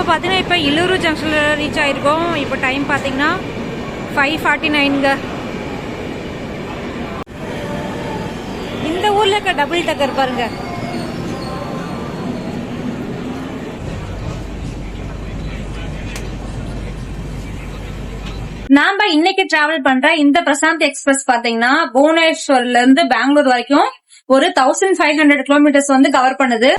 பார்த்தீங்கன்னா இப்போ இல்லூரு ஜங்ஷனில் ரீச் ஆகிருக்கோம். இப்போ டைம் பார்த்தீங்கன்னா 5:49ங்க. இந்த ஊரில் இருக்க டபுள் டக்கர் பாருங்க. நாம இன்னைக்கு டிராவல் பண்ற இந்த பிரசாந்த் எக்ஸ்பிரஸ் பாத்தீங்கன்னா புவனேஸ்வர்ல இருந்து பெங்களூர் வரைக்கும் ஒரு 1500 கிலோமீட்டர்ஸ் வந்து கவர் பண்ணுது.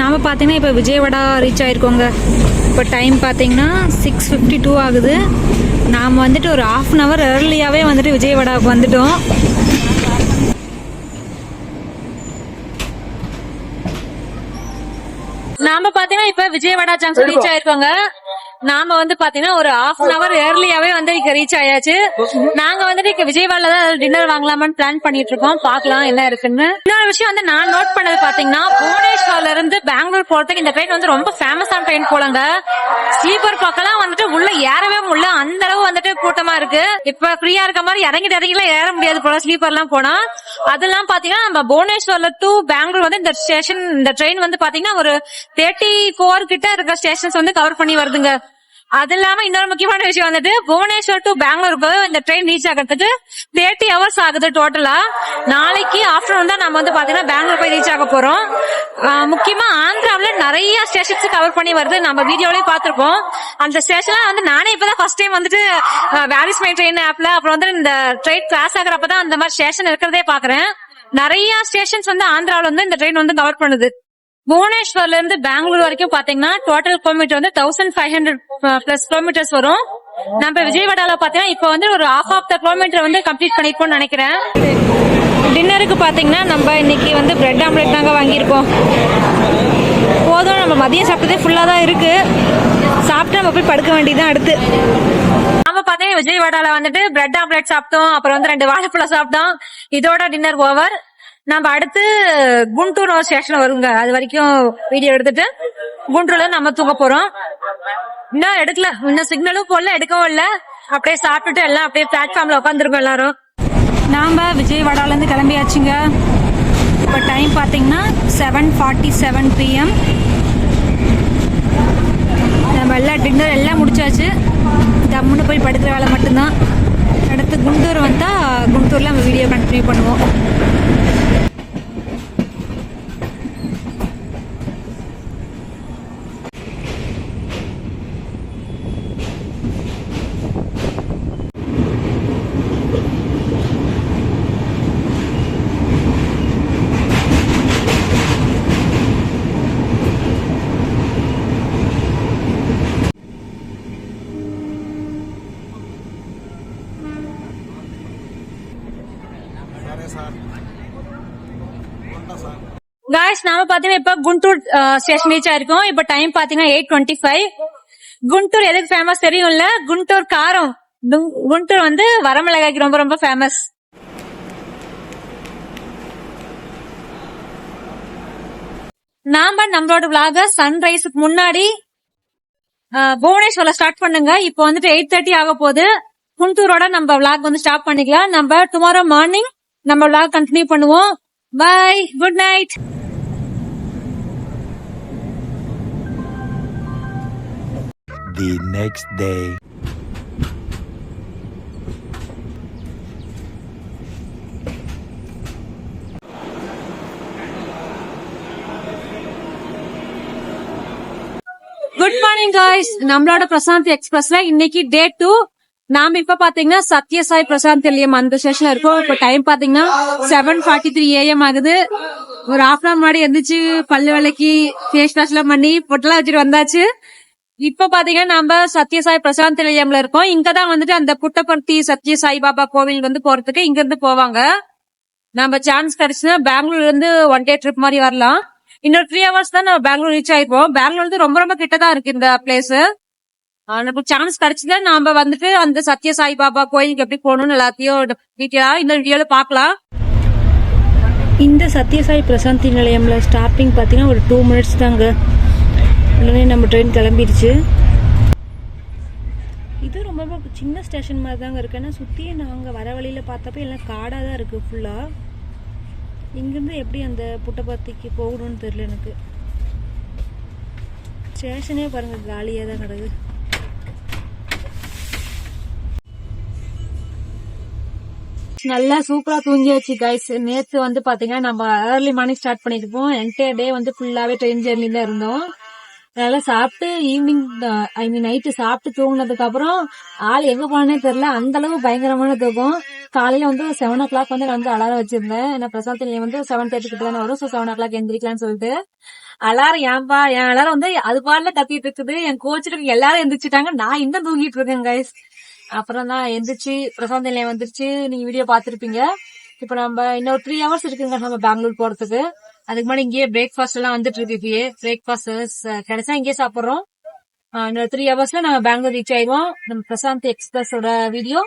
நாம பாத்தீங்கன்னா இப்ப விஜயவாடா ரீச் ஆயிருக்கோங்க. இப்போ டைம் பாத்தீங்கன்னா 6:52 ஆகுது. நாம வந்துட்டு ஒரு 1/2 hour ஏர்லியாவே வந்துட்டு விஜயவாடாவுக்கு வந்துட்டோம். நாம பாத்தீங்கன்னா இப்ப விஜயவாடா ஜங்ஷன் ரீச் ஆயிருக்கோங்க. நாம வந்து பாத்தீங்கன்னா ஒரு 1/2 hour ஏர்லியாவே வந்து இங்க ரீச் ஆயாச்சு. நாங்க வந்துட்டு விஜயவாடால தான் டின்னர் வாங்கலாமான்னு பிளான் பண்ணிட்டு இருக்கோம். பாக்கலாம் என்ன இருக்குன்னு. இன்னொரு விஷயம் வந்து நான் நோட் பண்ணது பாத்தீங்கன்னா புவனேஸ்வர்ல இருந்து பெங்களூர் போறதுக்கு இந்த ட்ரெயின் வந்து ரொம்ப ஃபேமஸான ட்ரெயின் போலங்க. ஸ்லீப்பர் பக்கம் வந்துட்டு உள்ள ஏறவே முடியல, அந்த அளவு வந்துட்டு கூட்டமா இருக்கு. இப்ப ஃப்ரீயா இருக்க மாதிரி இறங்கிலாம் ஏற முடியாது போல ஸ்லீப்பர் எல்லாம் போனா. அதெல்லாம் பாத்தீங்கன்னா நம்ம புவனேஸ்வர்ல டு பெங்களூர் வந்து இந்த ஸ்டேஷன் இந்த ட்ரெயின் வந்து பாத்தீங்கன்னா ஒரு 34 கிட்ட இருக்க ஸ்டேஷன்ஸ் வந்து கவர் பண்ணி வருதுங்க. அது இல்லாம இன்னொரு முக்கியமான விஷயம் வந்துட்டு புவனேஸ்வர் டு பெங்களூருக்கு இந்த ட்ரெயின் ரீச் ஆகிறதுக்கு 30 hours ஆகுது டோட்டலா. நாளைக்கு ஆஃப்டர்நூன் தான் நம்ம வந்து பாத்தீங்கன்னா பெங்களூர் போய் ரீச் ஆக போறோம். முக்கியமா ஆந்திராவில நிறைய ஸ்டேஷன்ஸ் கவர் பண்ணி வருது. நம்ம வீடியோலயே பாத்திருப்போம். அந்த ஸ்டேஷன்ல வந்து நானே இப்பதான் ஃபர்ஸ்ட் டைம் வந்துட்டு வேர் இஸ் மை ட்ரெயின் ஆப்ல அப்புறம் வந்து இந்த ட்ரெயின் கிராஸ் ஆகிறப்பதான் அந்த மாதிரி ஸ்டேஷன் இருக்கிறதே பாக்குறேன். நிறைய ஸ்டேஷன்ஸ் வந்து ஆந்திராவில வந்து இந்த ட்ரெயின் வந்து கவர் பண்ணுது. புவனேஸ்வர்ல இருந்து பெங்களூர் வரைக்கும் பாத்தீங்கன்னா டோட்டல் கிலோமீட்டர் வந்து 1500+ கிலோமீட்டர்ஸ் வரும். நம்ம விஜயவாடால பாத்தீங்கன்னா இப்ப வந்து ஒரு half of the kilometer வந்து கம்ப்ளீட் பண்ணிருப்போம்னு நினைக்கிறேன். டின்னருக்கு பாத்தீங்கன்னா நம்ம இன்னைக்கு வந்து பிரெட் ஆம்லெட் தாங்க வாங்கியிருக்கோம். போதும், நம்ம மதியம் சாப்பிட்டதே ஃபுல்லா தான் இருக்கு. சாப்பிட்டு நம்ம போய் படுக்க வேண்டியதான் அடுத்து. நம்ம பாத்தீங்கன்னா விஜயவாடால வந்துட்டு பிரெட் ஆம்லெட் சாப்பிட்டோம், அப்புறம் வந்து 2 வாழைப்பழம் சாப்பிட்டோம். இதோட டின்னர் ஓவர். நம்ம அடுத்து குண்டூர் ஸ்டேஷன் வருங்க. அது வரைக்கும் வீடியோ எடுத்துட்டு குண்டூர்ல நம்ம தூங்க போறோம். இன்னும் எடுக்கல, இன்னும் சிக்னலும் போடல, எடுக்கவும் இல்ல. அப்படியே சாப்பிட்டுட்டு எல்லாம் அப்படியே பிளாட்ஃபார்ம்ல உட்காந்துருக்கோம் எல்லாரும். நாம விஜயவாடால இருந்து கிளம்பியாச்சுங்க. இப்ப டைம் பாத்தீங்கன்னா 7:47 PM. நம்ம எல்லாம் டின்னர் எல்லாம் முடிச்சாச்சு. தம்முன்னு போய் படுக்கிற வேலை மட்டும்தான். அடுத்து குண்டூர் வந்தா குண்டூர்ல நம்ம வீடியோ கண்டினியூ பண்ணுவோம். गाइस நாம பாத்தீங்கன்னா இப்ப குண்டூர் ஸ்டேஷன் ரீச் ஆயிருக்கோம். இப்ப டைம் பாத்தீங்கன்னா 8:25. குண்டூர் எதுக்கு ஃபேமஸ் தெரியும்ல? குண்டூர் காரம். குண்டூர் வந்து வரமிளகாய்க்கு ரொம்ப ரொம்ப ஃபேமஸ். நாம நம்மளோட vlog சன்ரைஸுக்கு முன்னாடி புவனேஸ்வர்ல ஸ்டார்ட் பண்ணுங்க. இப்போ வந்துட்டு 8:30 ஆக போகுது. குண்டூரோட நம்ம vlog வந்து ஸ்டார்ட் பண்ணிக்கலாம். நம்ம டுமாரோ மார்னிங் நம்ம vlog கண்டினியூ பண்ணுவோம். Bye, good night. The next day. Good morning guys. நம்மளோட பிரசாந்த் எக்ஸ்பிரஸ்ல இன்னைக்கு டே 2. நாம இப்ப பாத்தீங்கன்னா சத்யசாய் பிரசாந்த் நிலையம் அந்த ஸ்டேஷன்ல இருக்கோம். இப்ப டைம் பாத்தீங்கன்னா 7:43 AM ஆகுது. ஒரு 1/2 hour முன்னாடி எந்திரிச்சு பல்லு விளக்கி ஃபேஸ் வாஷ் எல்லாம் பண்ணி பொட்டெல்லாம் வச்சுட்டு வந்தாச்சு. இப்ப பாத்தீங்கன்னா நம்ம சத்யசாய் பிரசாந்த் நிலையம்ல இருக்கோம். இங்கதான் வந்துட்டு அந்த புட்டபர்த்தி சத்யசாய் பாபா கோவில் வந்து போறதுக்கு இங்க இருந்து போவாங்க. நம்ம சான்ஸ் கிடைச்சுன்னா பெங்களூர்ல இருந்து 1 day ட்ரிப் மாதிரி வரலாம். இன்னொரு 3 hours தான் நம்ம பெங்களூர் ரீச் ஆயிருப்போம். பெங்களூர் வந்து ரொம்ப ரொம்ப கிட்டதான் இருக்கு இந்த பிளேஸ். நமக்கு சான்ஸ் கிடைச்சதுல நாம வந்துட்டு அந்த சத்யசாய் பாபா கோயிலுக்கு எப்படி போகணும்னு எல்லாத்தையும் டீட்டெயிலா இந்த வீடியோல பாக்கலாம். இந்த சத்யசாய் பிரசாந்தி நிலையம்ல ஸ்டாப்பிங் பாத்தீங்கன்னா ஒரு 2 minutes தாங்க. உடனே நம்ம ட்ரெயின் கிளம்பிடுச்சு. இது ரொம்ப சின்ன ஸ்டேஷன் மாதிரி தாங்க இருக்கு. ஏன்னா சுற்றி நாங்கள் வர வழியில் பார்த்தப்ப எல்லாம் காடாக தான் இருக்குது ஃபுல்லாக. இங்கேருந்து எப்படி அந்த புட்டபர்த்திக்கு போகணும்னு தெரியல எனக்கு. ஸ்டேஷனே பாருங்கள் காலியாக தான் கிடக்கு. நல்லா சூப்பரா தூங்கியாச்சு கைஸ். நேத்து வந்து பாத்தீங்கன்னா நம்ம ஏர்லி மார்னிங் ஸ்டார்ட் பண்ணிருப்போம். என்டையர் டே வந்து ஃபுல்லாவே ட்ரெயின் ஜெர்னி தான் இருந்தோம். அதனால சாப்பிட்டு ஈவினிங் நைட்டு சாப்பிட்டு தூங்கினதுக்கு அப்புறம் ஆள் எங்க போனே தெரியல. அந்த அளவு பயங்கரமான தூக்கம். காலையில வந்து 7 o'clock வந்து நான் வந்து அலாரம் வச்சிருந்தேன். ஏன்னா பிரசாந்த் வந்து 7:30 கிட்ட தானே வரும். 7 o'clock எந்திரிக்கலாம்னு சொல்லிட்டு அலாரம் என் அலாரம் வந்து அது பாடல கத்திட்டு இருக்குது. என் கோச்சுக்கு எல்லாரும் எந்திரிச்சிட்டாங்க, நான் இன்னும் தூங்கிட்டு இருக்கேன் கைஸ். அப்புறம் தான் எந்திரிச்சு பிரசாந்த் நிலையம் வந்துருச்சு. நீங்க வீடியோ பாத்துருப்பீங்க. இப்ப நம்ம இன்னொரு 3 hours இருக்குங்க நம்ம பெங்களூர் போறதுக்கு. அதுக்கு முன்னாடி இங்கேயே பிரேக்ஃபாஸ்ட் எல்லாம் வந்துட்டு இருக்கு. இப்பயே பிரேக்ஃபாஸ்ட் கிடைச்சா இங்கேயே சாப்பிடுறோம். இன்னொரு 3 hours நம்ம பெங்களூர் ரீச் ஆயிடுவோம். நம்ம பிரசாந்த் எக்ஸ்பிரஸோட வீடியோ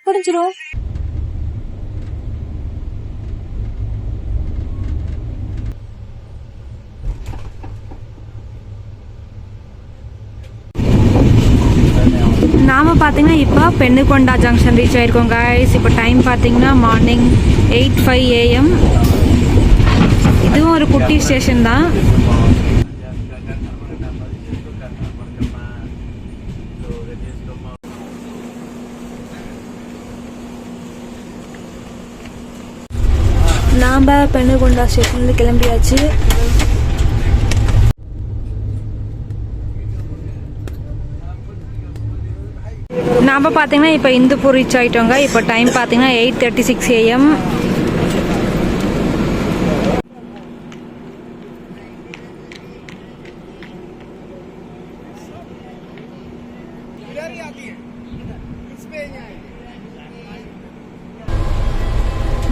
முடிஞ்சிடும். நாம பாத்தீங்கன்னா இப்போ பெண்ணுகொண்டா ஜங்ஷன் ரீச் ஆயிருக்கோம் கைஸ். இப்போ டைம் பாத்தீங்கன்னா மார்னிங் 8:05 AM. இதுவும் ஒரு குட்டி ஸ்டேஷன் தான். நாம பெண்ணுகொண்டா ஸ்டேஷன்ல கிளம்பியாச்சு. நாம பாத்தீங்கன்னா இப்போ இந்துப்பூர் ரீச் ஆயிட்டோங்க. இப்போ டைம் பாத்தீங்கன்னா 8:36 AM.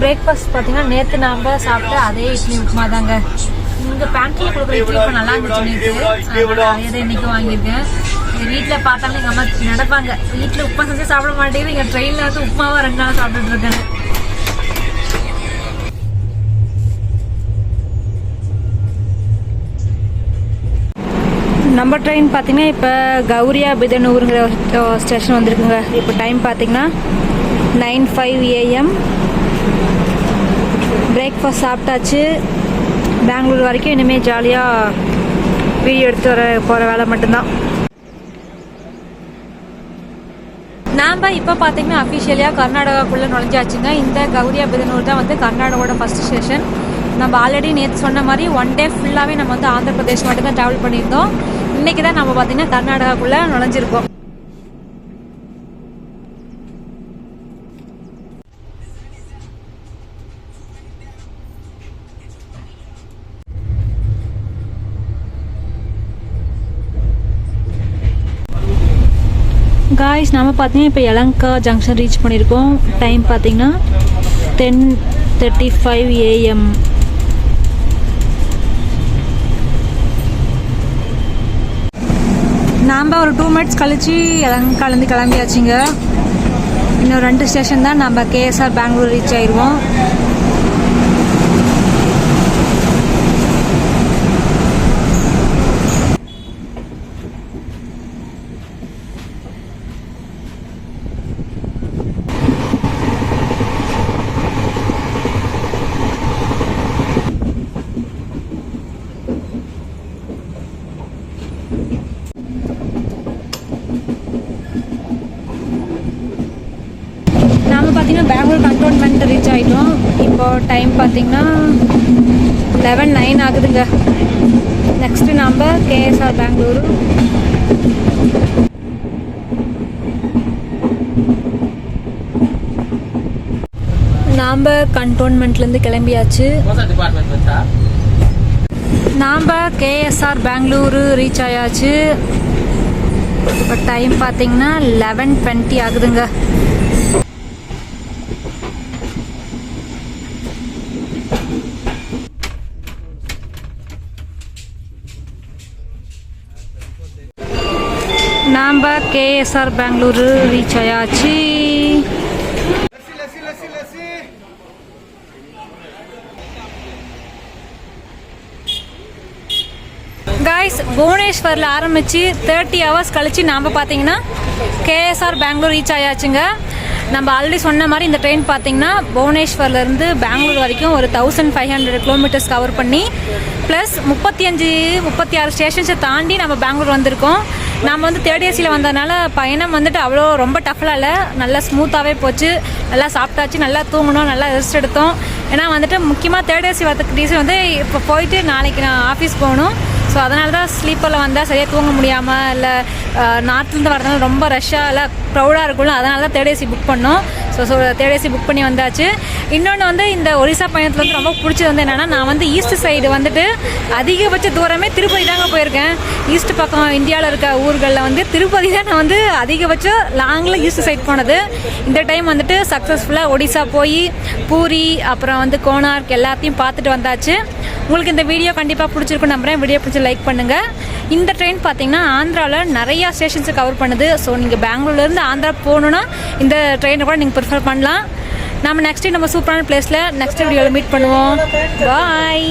பிரேக்ஃபாஸ்ட் பாத்தீங்கன்னா நேத்து நாம சாப்பிட்ட அதே இட்லி உப்புமா தாங்க. இங்க பேண்ட்ல கொடுக்குற இட்லி இப்ப நல்லா இருந்துச்சு நேற்று. அதே இன்னைக்கு வாங்கியிருக்கேன். வீட்டுல பார்த்தாலும் எங்க அம்மா நடப்பாங்க, வீட்டுல உப்புமா செஞ்சு சாப்பிட மாட்டேங்குது, இங்க ட்ரெயின்ல வந்து உப்புமாவா 2 நாள் சாப்பிட்டுட்டு இருக்கேன். நம்ம ட்ரெயின் பாத்தீங்கன்னா இப்ப கௌரியா பிதனூருங்கிற ஸ்டேஷன் வந்திருக்குங்க. இப்போ டைம் பாத்தீங்கன்னா 9:05 AM. பிரேக்ஃபாஸ்ட் சாப்பிட்டாச்சு. பெங்களூர் வரைக்கும் இனிமே ஜாலியா வீடியோ எடுத்து போற வேலை மட்டும்தான். நாம இப்ப பாத்தீங்கன்னா அபிஷியலியா கர்நாடகாக்குள்ள நுழைஞ்சாச்சுங்க. இந்த கௌரியா பிதனூர் தான் வந்து கர்நாடகாவோட ஃபர்ஸ்ட் ஸ்டேஷன். நம்ம ஆல்ரெடி நேற்று சொன்ன மாதிரி 1 day ஃபுல்லாவே நம்ம வந்து ஆந்திர பிரதேஷ் மட்டும் தான் டிராவல் பண்ணியிருந்தோம். இன்னைக்கு தான் நம்ம பாத்தீங்கன்னா கர்நாடகாக்குள்ள நுழைஞ்சிருக்கோம். காய்ஸ் நாம பார்த்தீங்கன்னா இப்போ யலங்கா ஜங்ஷன் ரீச் பண்ணியிருக்கோம். டைம் பார்த்தீங்கன்னா 10:35 AM. நாம் ஒரு 2 minutes கழிச்சு யலங்காலேருந்து கிளம்பியாச்சுங்க. இன்னும் 2 ஸ்டேஷன் தான் நம்ம KSR பெங்களூர் ரீச் ஆயிடுவோம். பெங்களூர் கண்டோன்மெண்ட் ரீச் ஆகிட்டோம். இப்போ டைம் பார்த்தீங்கன்னா 11:09 ஆகுதுங்க. நெக்ஸ்ட்டு நம்ம KSR பெங்களூரு. நாம் கண்டோன்மெண்ட்லேருந்து கிளம்பியாச்சு. நாம் KSR பெங்களூரு ரீச் ஆயாச்சு. இப்போ டைம் பார்த்தீங்கன்னா 11:20 ஆகுதுங்க. நாம் KSR பெங்களூரு ரீச் ஆயாச்சு. காய்ஸ் புவனேஸ்வரில் ஆரம்பித்து 30 hours கழிச்சு நாம் பார்த்தீங்கன்னா கேஎஸ்ஆர் பெங்களூர் ரீச் ஆயாச்சுங்க. நம்ம ஆல்ரெடி சொன்ன மாதிரி இந்த ட்ரெயின் பார்த்தீங்கன்னா புவனேஸ்வர்லேருந்து பெங்களூர் வரைக்கும் ஒரு 1500 கிலோமீட்டர்ஸ் கவர் பண்ணி ப்ளஸ் 36 ஸ்டேஷன்ஸை தாண்டி நம்ம பெங்களூர் வந்திருக்கோம். நம்ம வந்து தேர்ட் ஏசியில் வந்ததுனால பயணம் வந்துட்டு அவ்வளோ ரொம்ப டஃப்லாம் இல்லை, நல்லா ஸ்மூத்தாகவே போச்சு. நல்லா சாப்பிட்டாச்சு, நல்லா தூங்கணும், நல்லா ரெஸ்ட் எடுத்தோம். ஏன்னா வந்துட்டு முக்கியமாக தேர்ட் ஏசி வரதுக்கு ரீசன் வந்து இப்போ போயிட்டு நாளைக்கு நான் ஆஃபீஸ் போகணும். ஸோ அதனால தான் ஸ்லீப்பரில் வந்தால் சரியாக தூங்க முடியாமல், இல்லை நார்த்லேருந்து வரதுனால ரொம்ப ரஷ்ஷாக இல்லை க்ரௌடாக இருக்கும்ல, அதனால தான் தேர்ட் ஏசி புக் பண்ணோம். ஸோ தேர்ட் ஏசி புக் பண்ணி வந்தாச்சு. இன்னொன்று வந்து இந்த ஒரிசா பயணத்தில் வந்து ரொம்ப பிடிச்சது வந்து என்னென்னா, நான் வந்து ஈஸ்ட் சைடு வந்துட்டு அதிகபட்ச தூரமே திருப்பதி தாங்க போயிருக்கேன். ஈஸ்ட் பக்கம் இந்தியாவில் இருக்க ஊர்களில் வந்து திருப்பதி தான் நான் வந்து அதிகபட்சம் லாங்கில் ஈஸ்ட் சைட் போனது. இந்த டைம் வந்துட்டு சக்ஸஸ்ஃபுல்லாக ஒடிசா போய் பூரி அப்புறம் வந்து கோனார்க் எல்லாத்தையும் பார்த்துட்டு வந்தாச்சு. உங்களுக்கு இந்த வீடியோ கண்டிப்பாக பிடிச்சிருக்கும் நம்புறேன். வீடியோ பிடிச்சி லைக் பண்ணுங்கள். இந்த ட்ரெயின் பார்த்தீங்கன்னா ஆந்திராவில் நிறையா ஸ்டேஷன்ஸை கவர் பண்ணுது. ஸோ நீங்கள் பெங்களூர்லேருந்து ஆந்திரா போகணுன்னா இந்த ட்ரெயினை கூட நீங்கள் ப்ரிஃபர் பண்ணலாம். நம்ம நெக்ஸ்ட் நம்ம சூப்பரான பிளேஸில் நெக்ஸ்ட் வீடியோவில் மீட் பண்ணுவோம். பாய்.